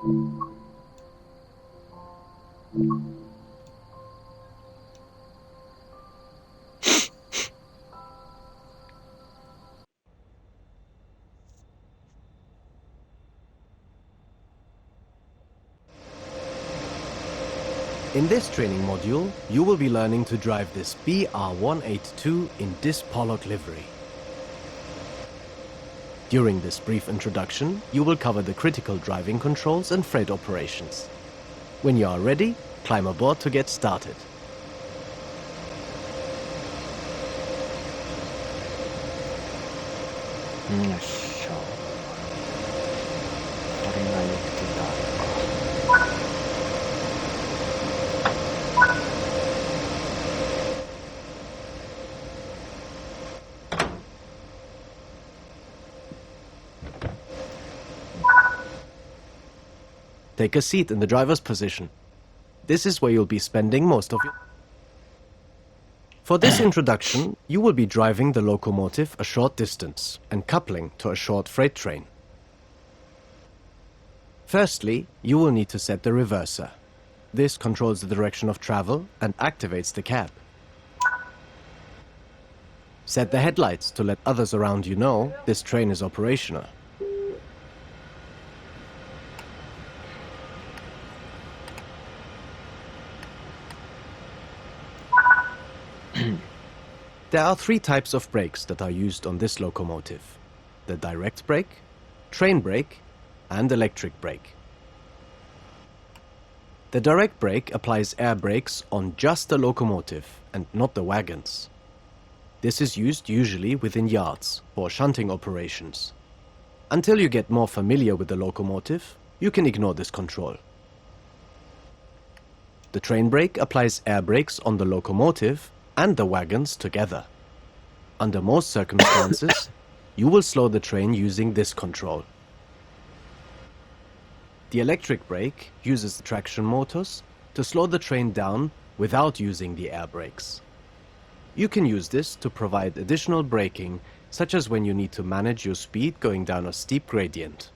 In this training module, you will be learning to drive this BR-182 in this Pollock livery. During this brief introduction, you will cover the critical driving controls and freight operations. When you are ready, climb aboard to get started. Take a seat in the driver's position. This is where you'll be spending most of your... For this introduction, you will be driving the locomotive a short distance and coupling to a short freight train. Firstly, you will need to set the reverser. This controls the direction of travel and activates the cab. Set the headlights to let others around you know this train is operational. There are three types of brakes that are used on this locomotive: the direct brake, train brake, and electric brake. The direct brake applies air brakes on just the locomotive and not the wagons. This is used usually within yards for shunting operations. Until you get more familiar with the locomotive, you can ignore this control. The train brake applies air brakes on the locomotive and the wagons together. Under most circumstances, you will slow the train using this control. The electric brake uses the traction motors to slow the train down without using the air brakes. You can use this to provide additional braking, such as when you need to manage your speed going down a steep gradient.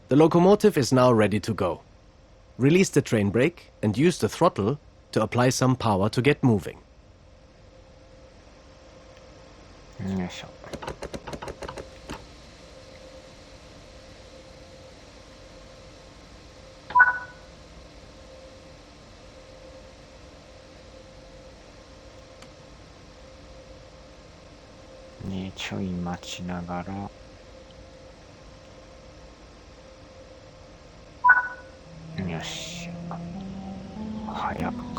The locomotive is now ready to go. Release the train brake and use the throttle to apply some power to get moving. 네, ちょい待ちながらよし。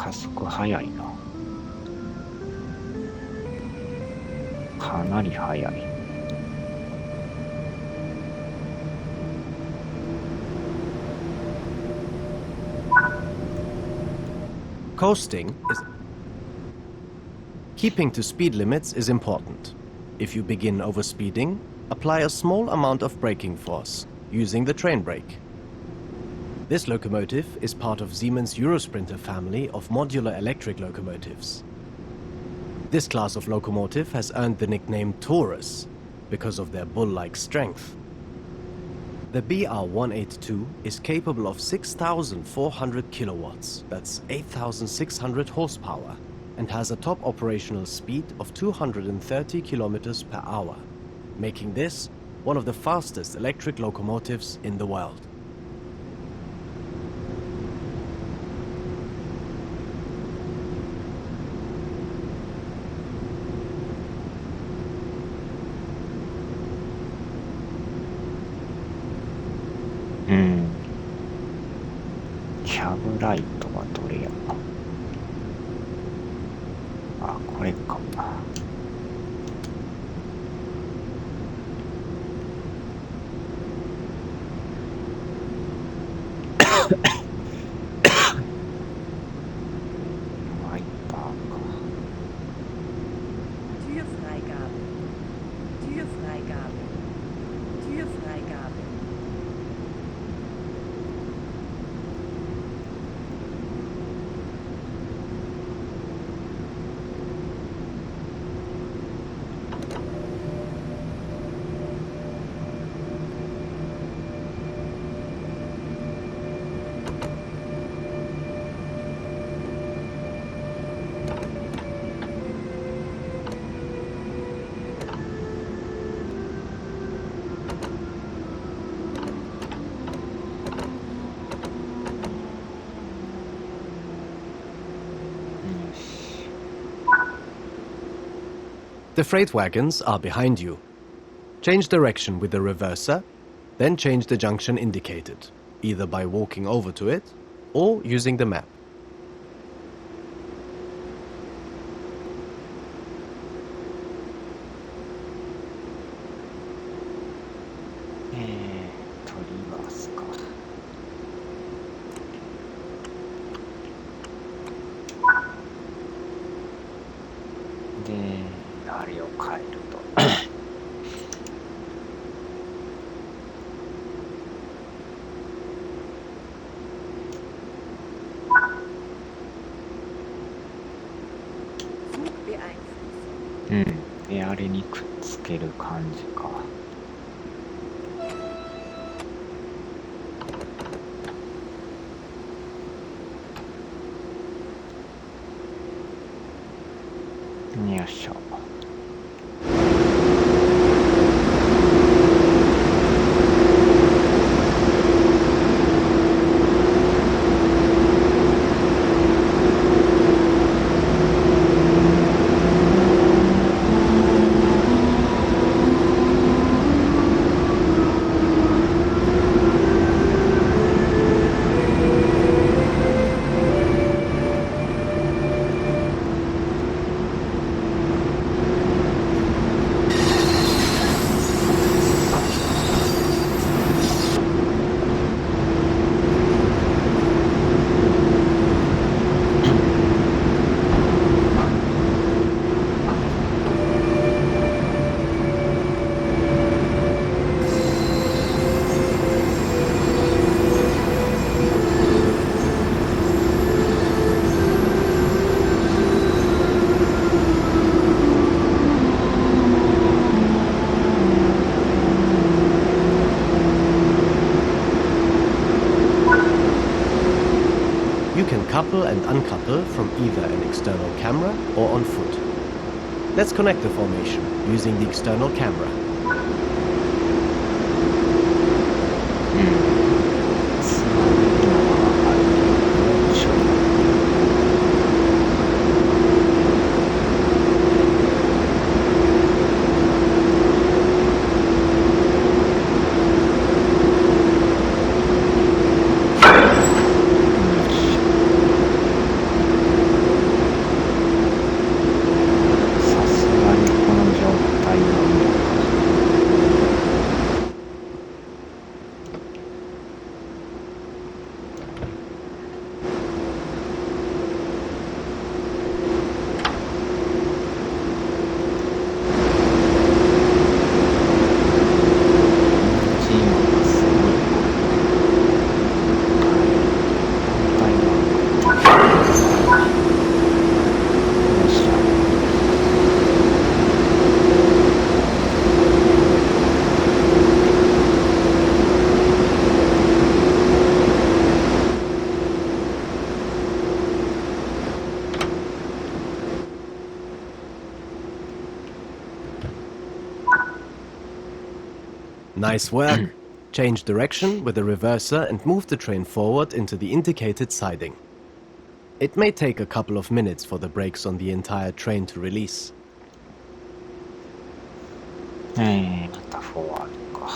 加速早いな。かなり早い。Coasting is... Keeping to speed limits is important. If you begin overspeeding, apply a small amount of braking force, using the train brake. This locomotive is part of Siemens Eurosprinter family of modular electric locomotives. This class of locomotive has earned the nickname Taurus because of their bull-like strength. The BR-182 is capable of 6,400 kilowatts, that's 8,600 horsepower, and has a top operational speed of 230 kilometers per hour, making this one of the fastest electric locomotives in the world. Hmm. キャブライトはどれや。あ、これか。ワイパーか。Türfreigabe. Türfreigabe. Türfreigabe. The freight wagons are behind you. Change direction with the reverser, then change the junction indicated, either by walking over to it or using the map.リバースか。で、あれを変えると。Zug beeinflussen. うん。で、あれにくっつける感じか。よいしょ。You can couple and uncouple from either an external camera or on foot. Let's connect the formation using the external camera. さすがにこの状態はチームがすごい。反対側。よっしゃ。Nice work! Change direction with the reverser and move the train forward into the indicated siding. It may take a couple of minutes for the brakes on the entire train to release. またフォワードか。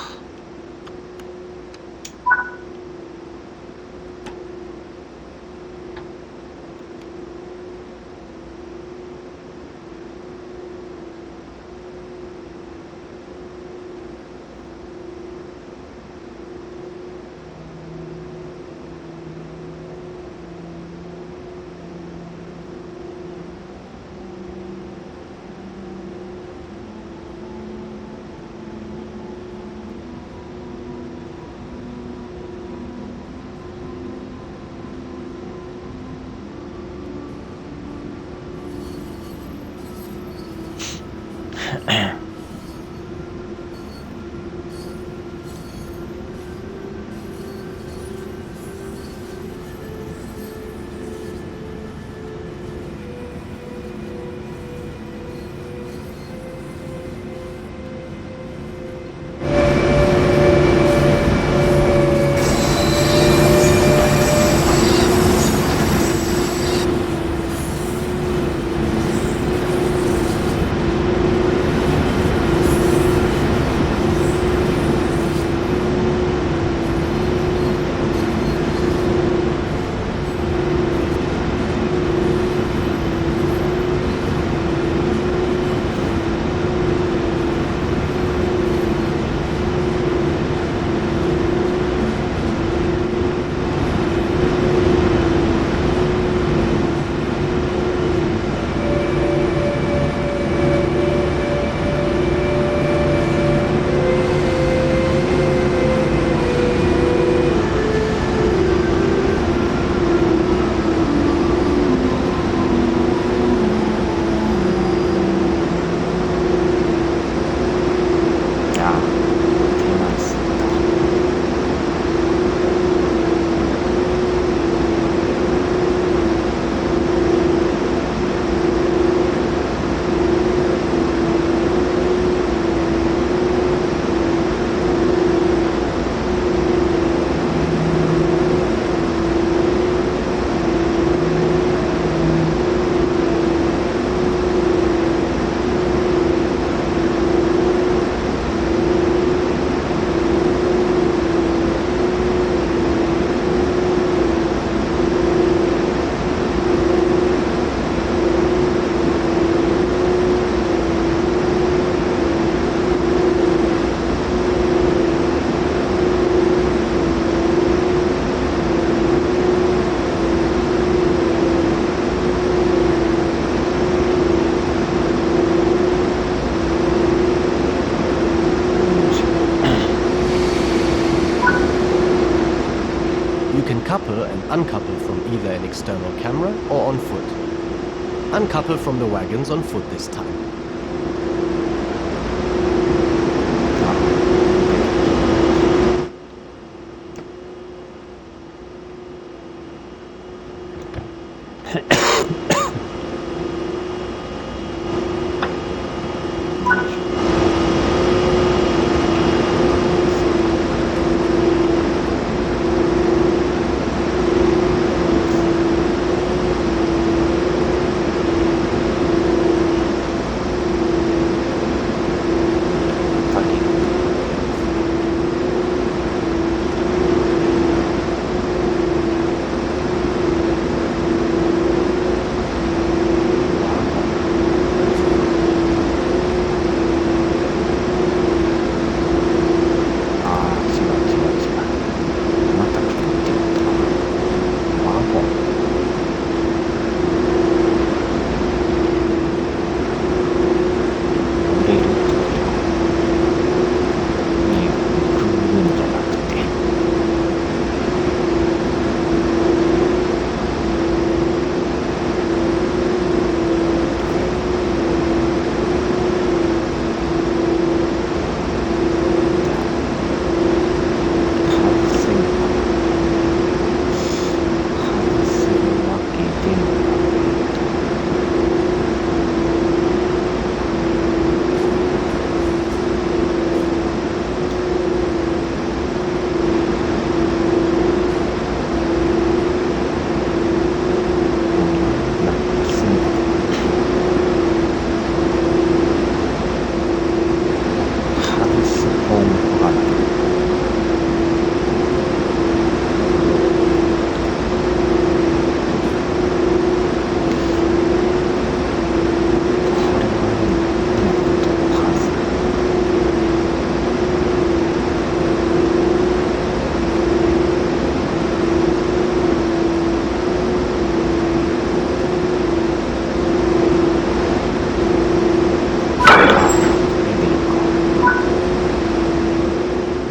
You can couple and uncouple from either an external camera or on foot. Uncouple from the wagons on foot this time.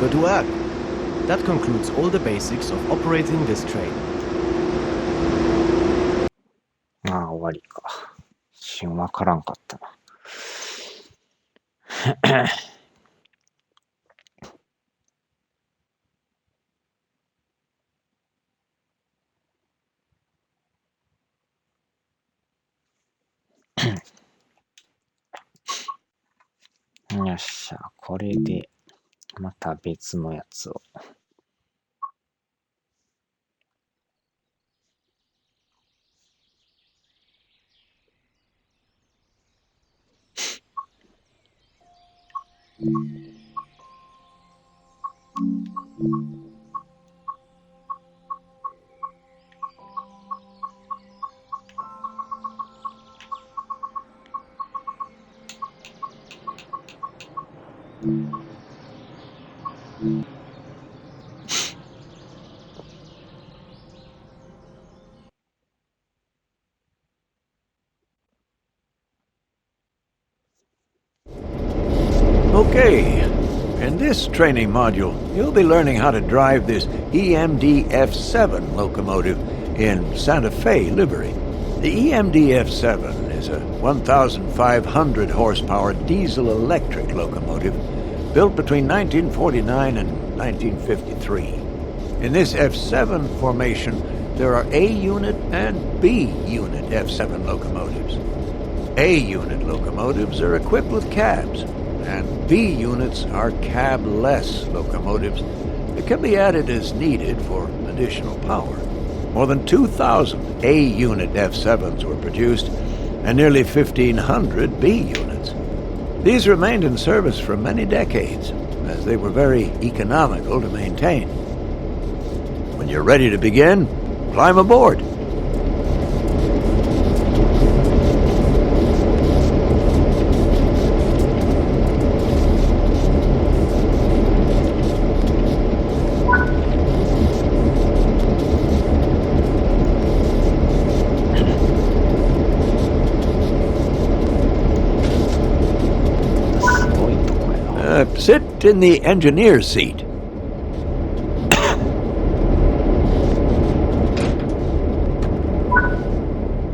Good work. That concludes all the basics of operating this train. ああ、終わりか。一瞬わからんかったな。よっしゃ、これでまた別のやつを。Okay, in this training module, you'll be learning how to drive this EMD F7 locomotive in Santa Fe livery. The EMD F7 is a 1,500 horsepower diesel-electric locomotive built between 1949 and 1953. In this F7 formation, there are A-unit and B-unit F7 locomotives. A-unit locomotives are equipped with cabs, and B units are cab-less locomotives that can be added as needed for additional power. More than 2,000 A-unit F7s were produced, and nearly 1,500 B units. These remained in service for many decades, as they were very economical to maintain. When you're ready to begin, climb aboard. Sit in the engineer's seat.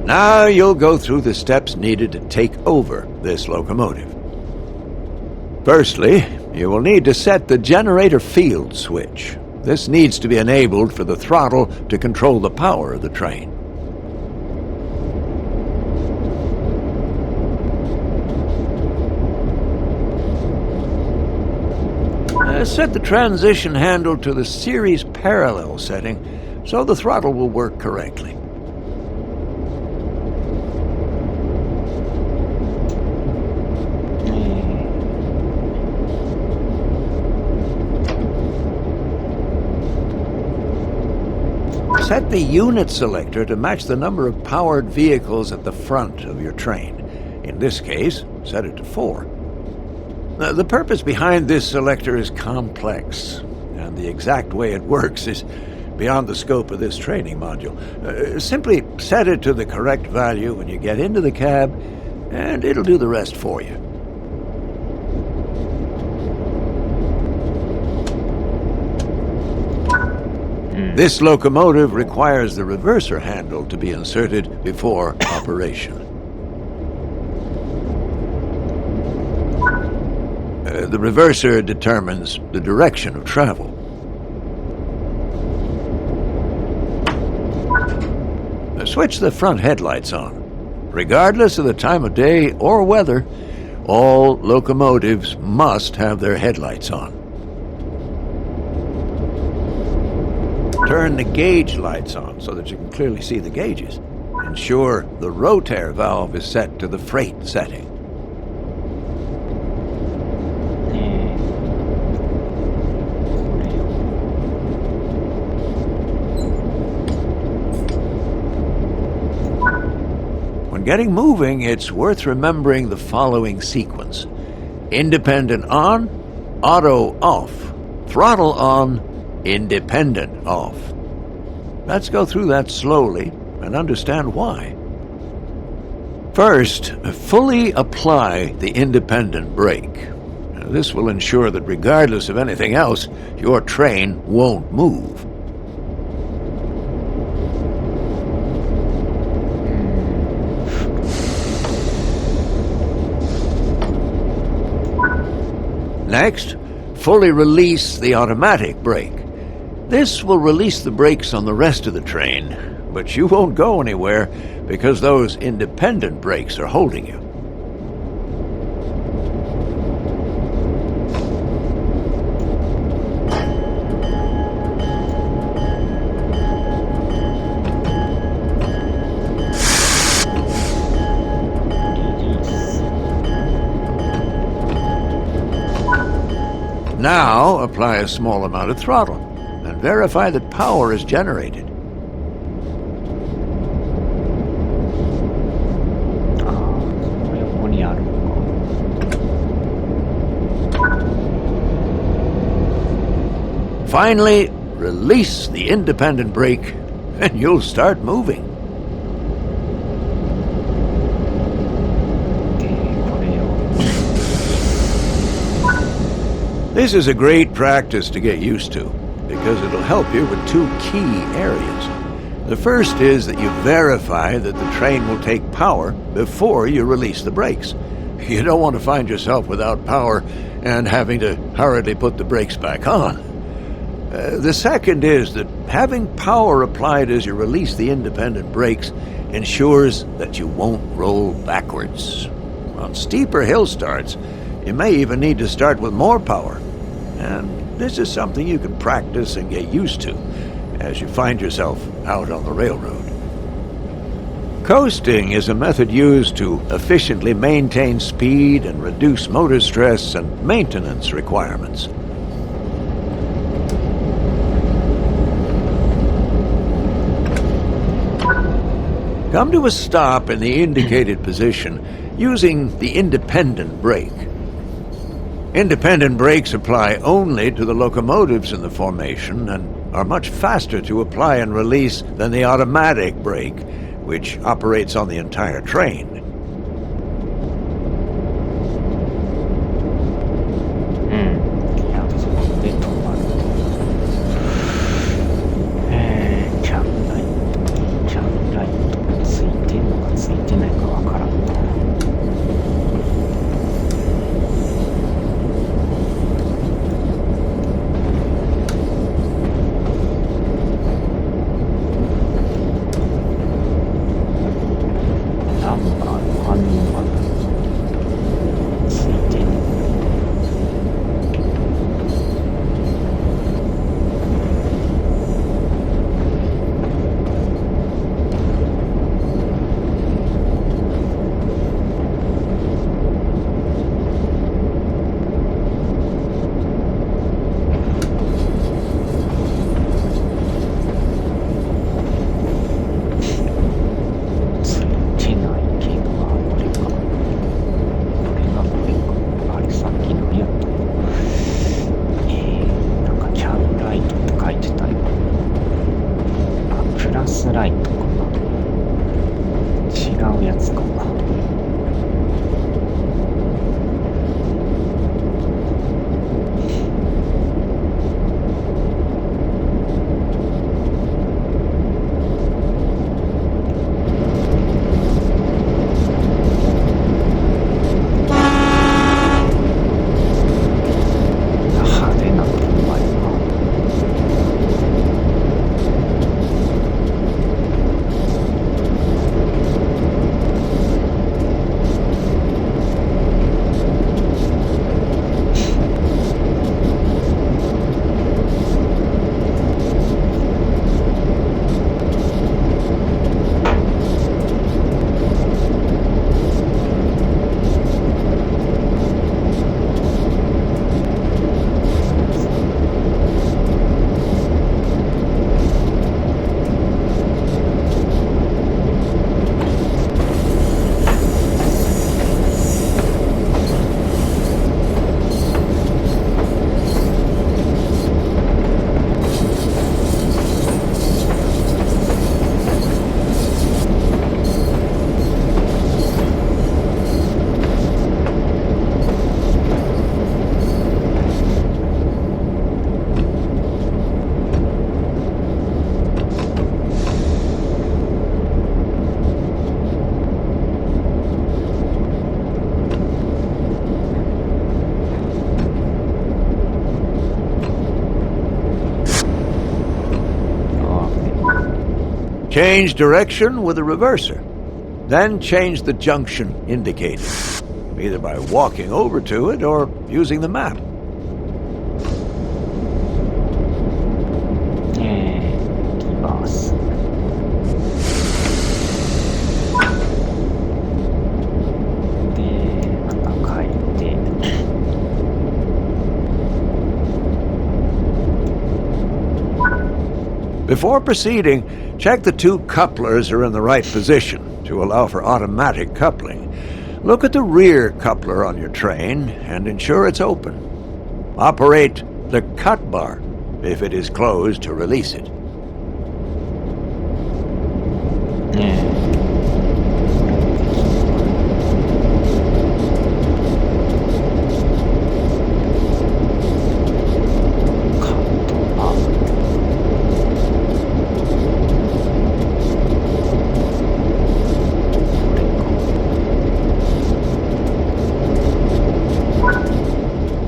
Now you'll go through the steps needed to take over this locomotive. Firstly, you will need to set the generator field switch. This needs to be enabled for the throttle to control the power of the train. Set the transition handle to the series parallel setting so the throttle will work correctly. Set the unit selector to match the number of powered vehicles at the front of your train. In this case, set it to 4. The purpose behind this selector is complex, and the exact way it works is beyond the scope of this training module. Simply set it to the correct value when you get into the cab, and it'll do the rest for you. This locomotive requires the reverser handle to be inserted before operation. The reverser determines the direction of travel. Switch the front headlights on. Regardless of the time of day or weather, all locomotives must have their headlights on. Turn the gauge lights on so that you can clearly see the gauges. Ensure the rotaire valve is set to the freight setting. When getting moving, it's worth remembering the following sequence: independent on, auto off, throttle on, independent off. Let's go through that slowly and understand why. First, fully apply the independent brake. This will ensure that regardless of anything else, your train won't move. Next, fully release the automatic brake. This will release the brakes on the rest of the train, but you won't go anywhere because those independent brakes are holding you. Now, apply a small amount of throttle and verify that power is generated. Finally, release the independent brake and you'll start moving. This is a great practice to get used to, because it'll help you with two key areas. The first is that you verify that the train will take power before you release the brakes. You don't want to find yourself without power and having to hurriedly put the brakes back on. The second is that having power applied as you release the independent brakes ensures that you won't roll backwards. On steeper hill starts, you may even need to start with more power. And this is something you can practice and get used to as you find yourself out on the railroad. Coasting is a method used to efficiently maintain speed and reduce motor stress and maintenance requirements. Come to a stop in the indicated position using the independent brake. Independent brakes apply only to the locomotives in the formation and are much faster to apply and release than the automatic brake, which operates on the entire train. ガスライトかな。違うやつかな。派手なのうまいな。Change direction with a reverser. Then change the junction indicator, either by walking over to it or using the map. リバース。で、また変えて。Before proceeding, check the two couplers are in the right position to allow for automatic coupling. Look at the rear coupler on your train and ensure it's open. Operate the cut bar if it is closed to release it. カットバー。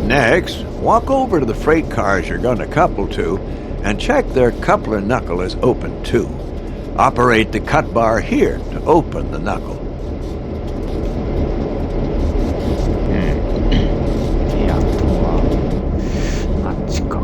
Next, walk over to the freight cars you're going to couple to and check their coupler knuckle is open too. Operate the cut bar here to open the knuckle. で、あとは、あっちか。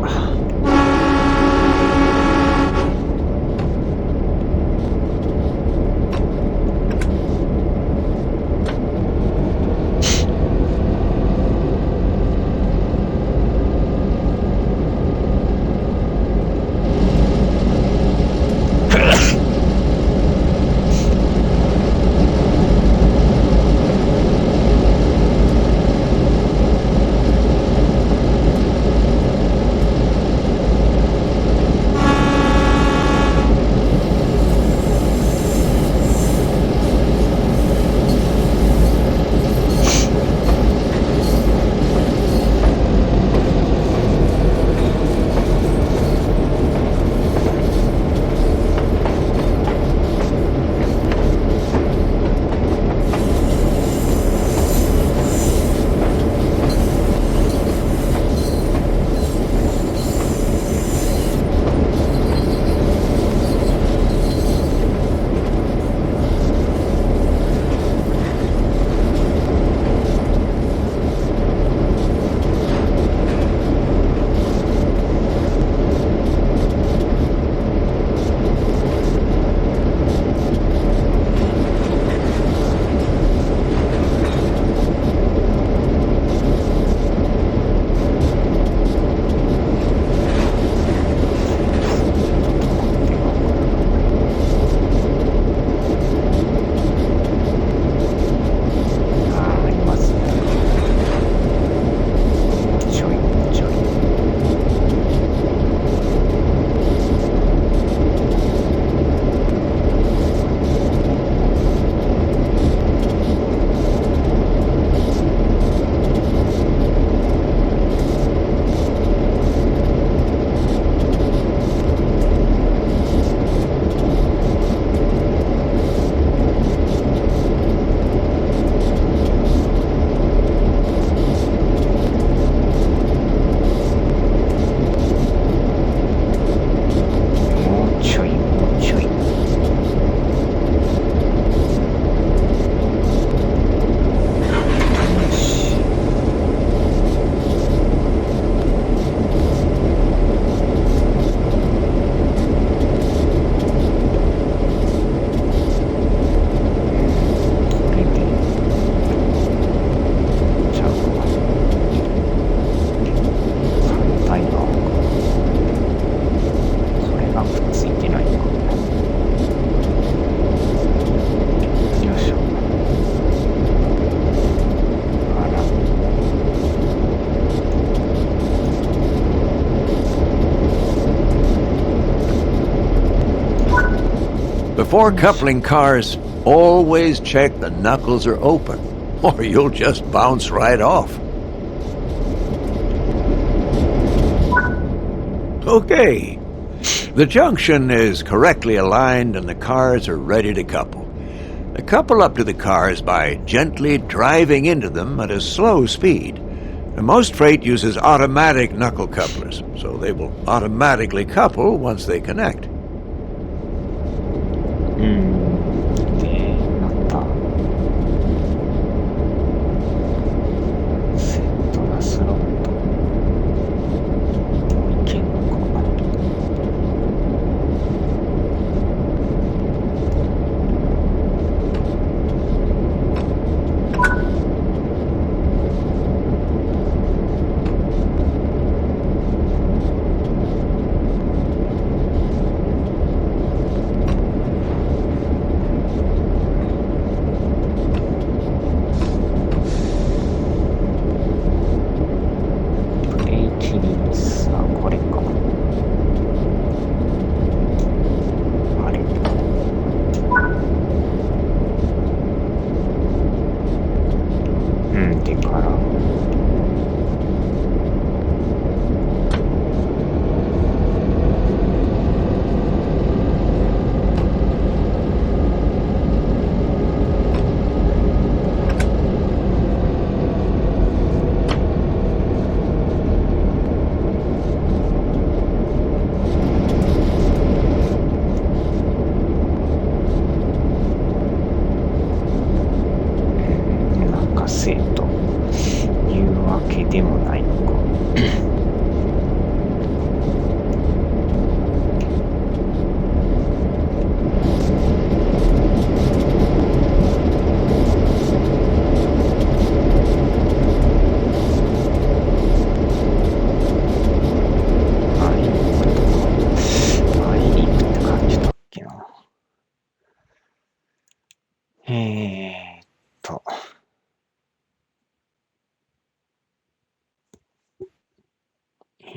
Before coupling cars, always check the knuckles are open, or you'll just bounce right off. Okay. The junction is correctly aligned and the cars are ready to couple. Couple up to the cars by gently driving into them at a slow speed. Most freight uses automatic knuckle couplers, so they will automatically couple once they connect. で、また、セットなスロット。いけんのか。ブレーキリリースはこれか。あれ。でから。中生というわけでもないのか。マイリープって感じだっけな。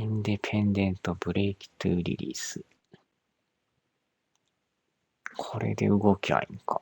インディペンデントブレーキトゥーリリース。これで動きゃいいんか。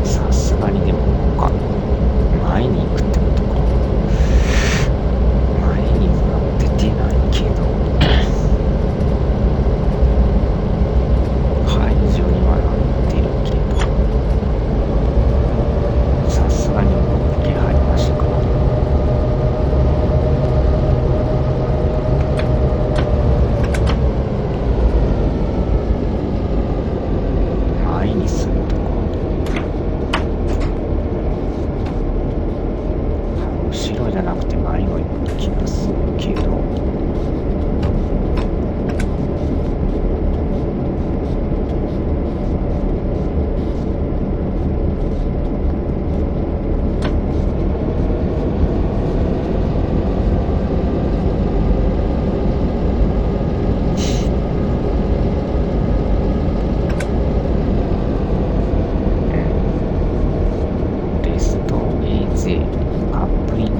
さすがにでもわかんない。前に行くってことか。前には出てないけど、排除にはなってるけど、さすがに動きありましたか。前にするとか。後ろじゃなくて前を行く気がするけど、レスト AZ カップリング。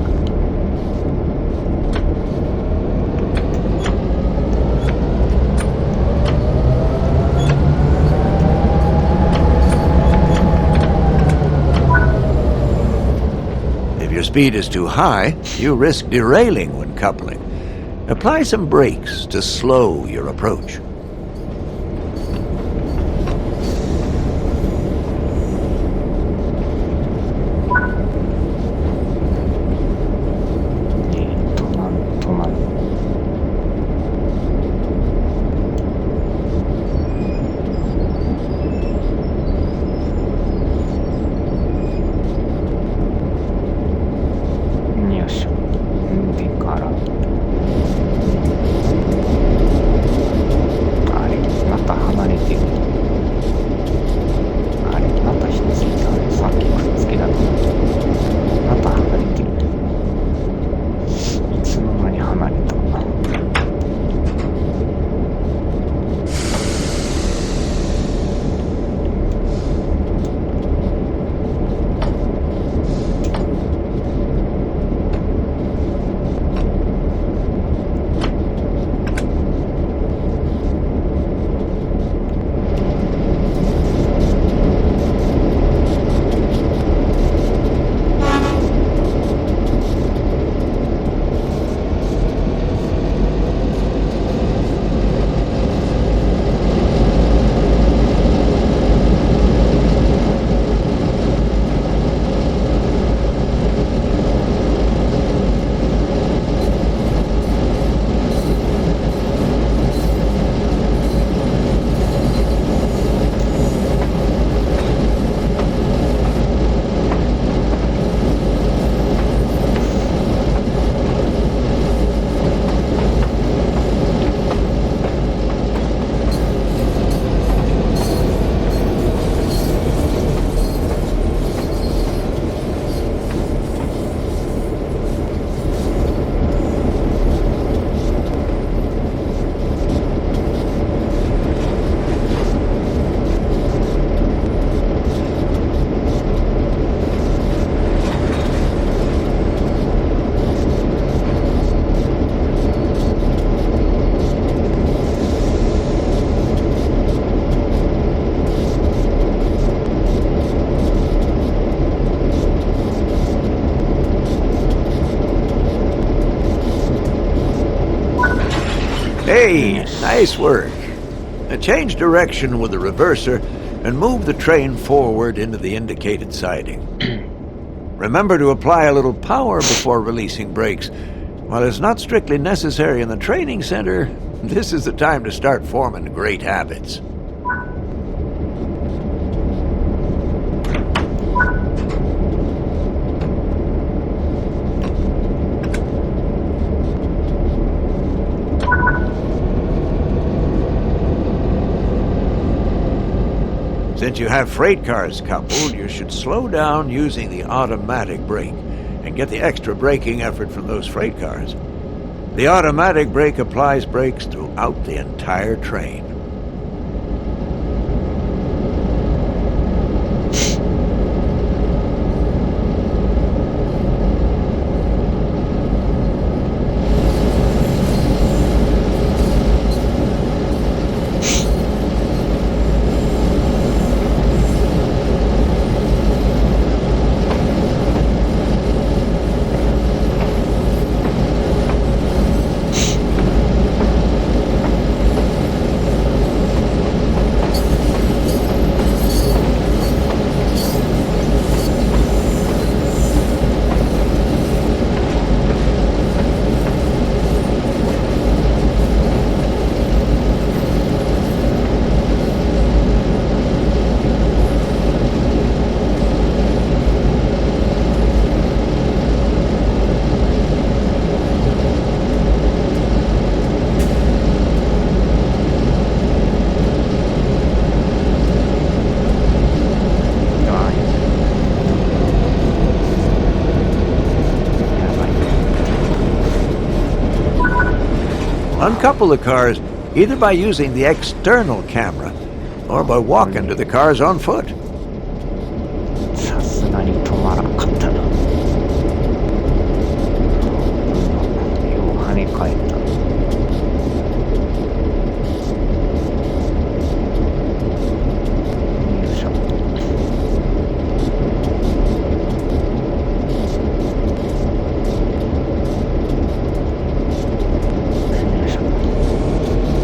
If your speed is too high, you risk derailing when coupling. Apply some brakes to slow your approach. 止まる。よいしょ。でから。Hey, nice work. Now change direction with the reverser and move the train forward into the indicated siding. Remember to apply a little power before releasing brakes. While it's not strictly necessary in the training center, this is the time to start forming great habits. Since you have freight cars coupled, you should slow down using the automatic brake and get the extra braking effort from those freight cars. The automatic brake applies brakes throughout the entire train. Uncouple the cars either by using the external camera or by walking to the cars on foot. さすがに止まらんかったな。よう跳ね返った。よいしょ。よいしょ。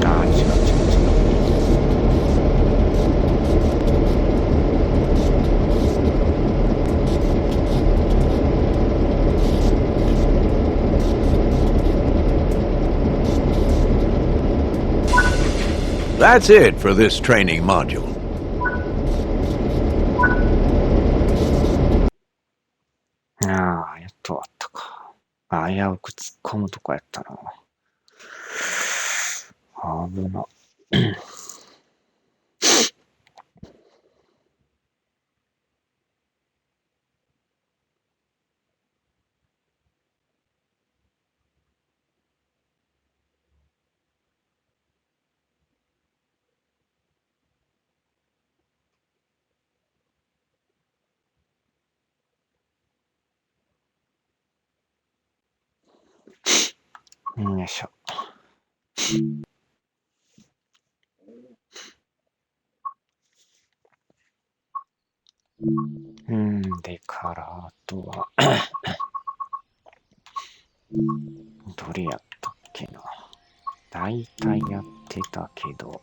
ああ、違う違う違う。That's it for this training module. ああ、やっと終わったか。危うく突っ込むとこやったな。危な。よいしょ。でからあとはどれやったっけな。大体やってたけど。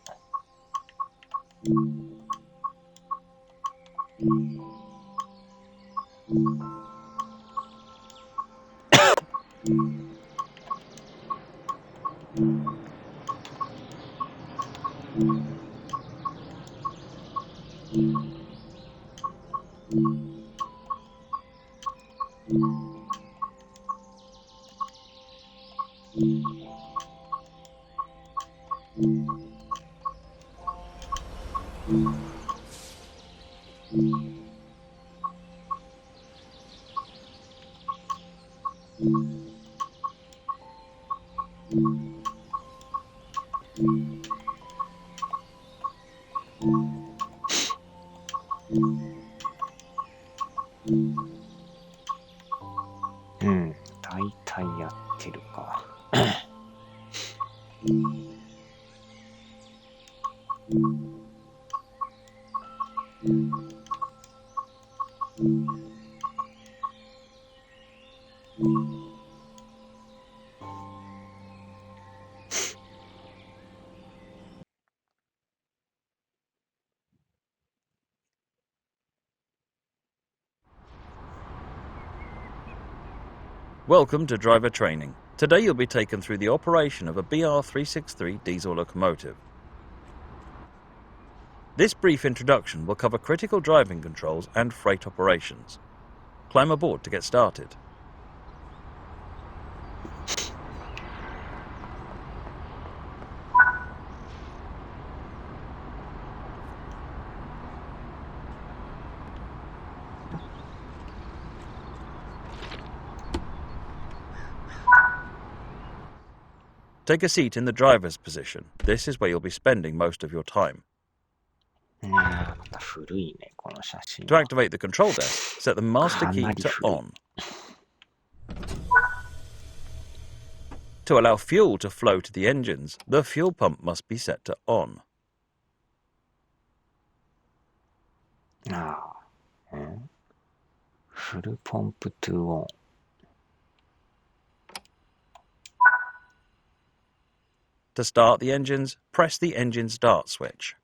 大体やってるか。Welcome to driver training. Today you'll be taken through the operation of a BR363 diesel locomotive. This brief introduction will cover critical driving controls and freight operations. Climb aboard to get started. Take a seat in the driver's position. This is where you'll be spending most of your time. また古いね、この写真 To activate the control desk, set the master key to on. To allow fuel to flow to the engines, the fuel pump must be set to on. ああ、フルポンプトゥオン。To start the engines, press the engine start switch.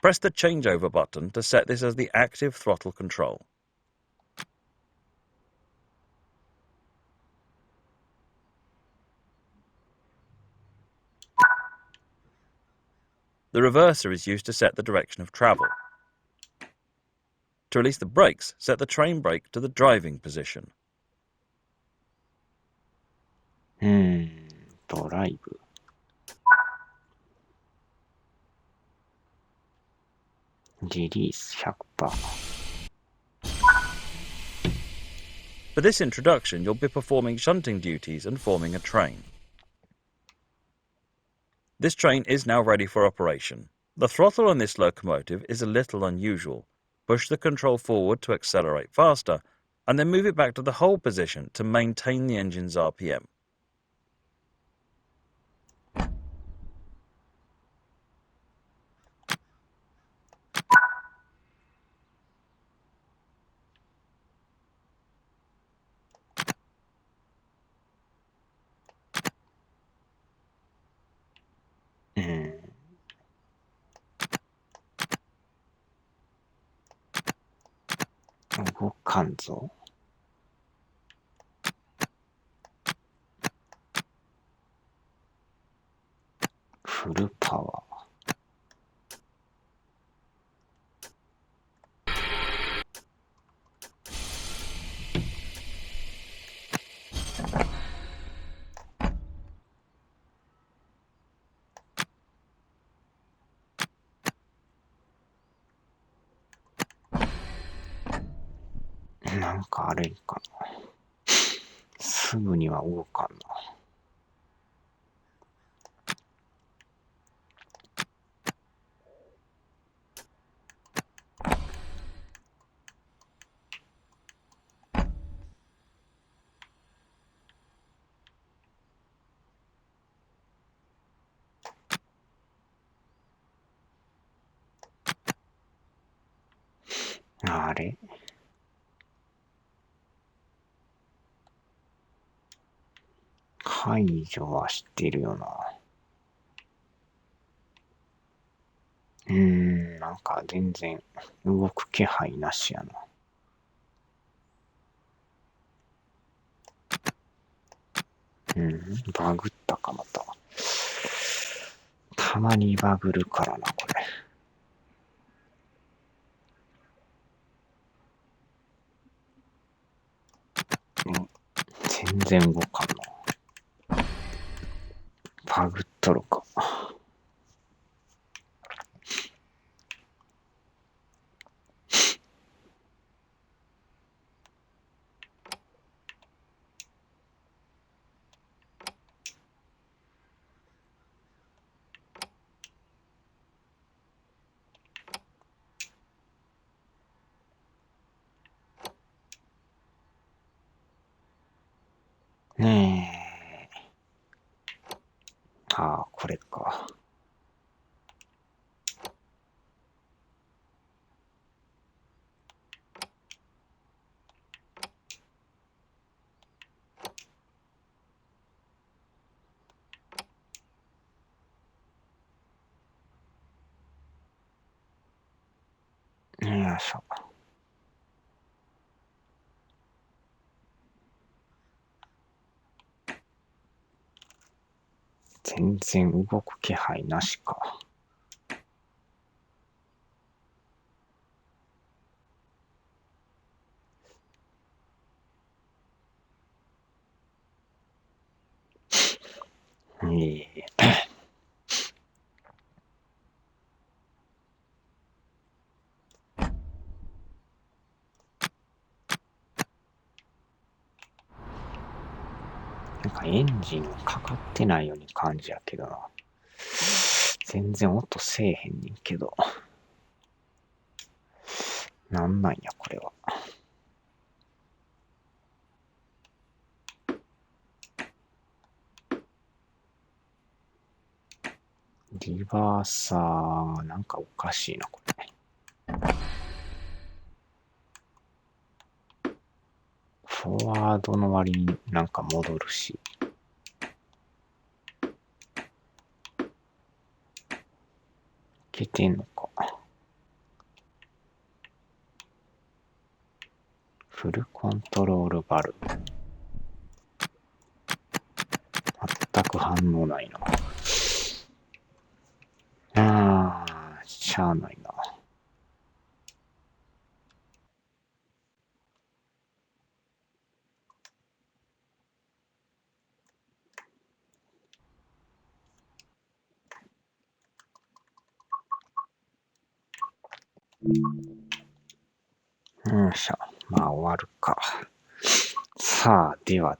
Press the changeover button to set this as the active throttle control. The reverser is used to set the direction of travel. To release the brakes, set the train brake to the driving position. ドライブ。リリース 100%。For this introduction, you'll be performing shunting duties and forming a train. This train is now ready for operation. The throttle on this locomotive is a little unusual. Push the control forward to accelerate faster, and then move it back to the hold position to maintain the engine's RPM. Hmm. 動かんぞ。フルパワー。なんかあれかな。すぐには動かんな。あれ排除はしてるよな。なんか全然動く気配なしやな。バグったかまた。たまにバグるからな、これ。全然動かんな。バグっとるか。ねえ。ああ、これか。よいしょ。全然動く気配なしか。なんかエンジンかかってないように感じやけどな。全然音せえへんねんけど。なんなんや、これは。リバーサー、なんかおかしいな、これ。フォワードの割になんか戻るし。いけてんのか。フルコントロールバルブ。全く反応ないな。しゃあないな。よいしょ。まあ終わるか。さあ、では。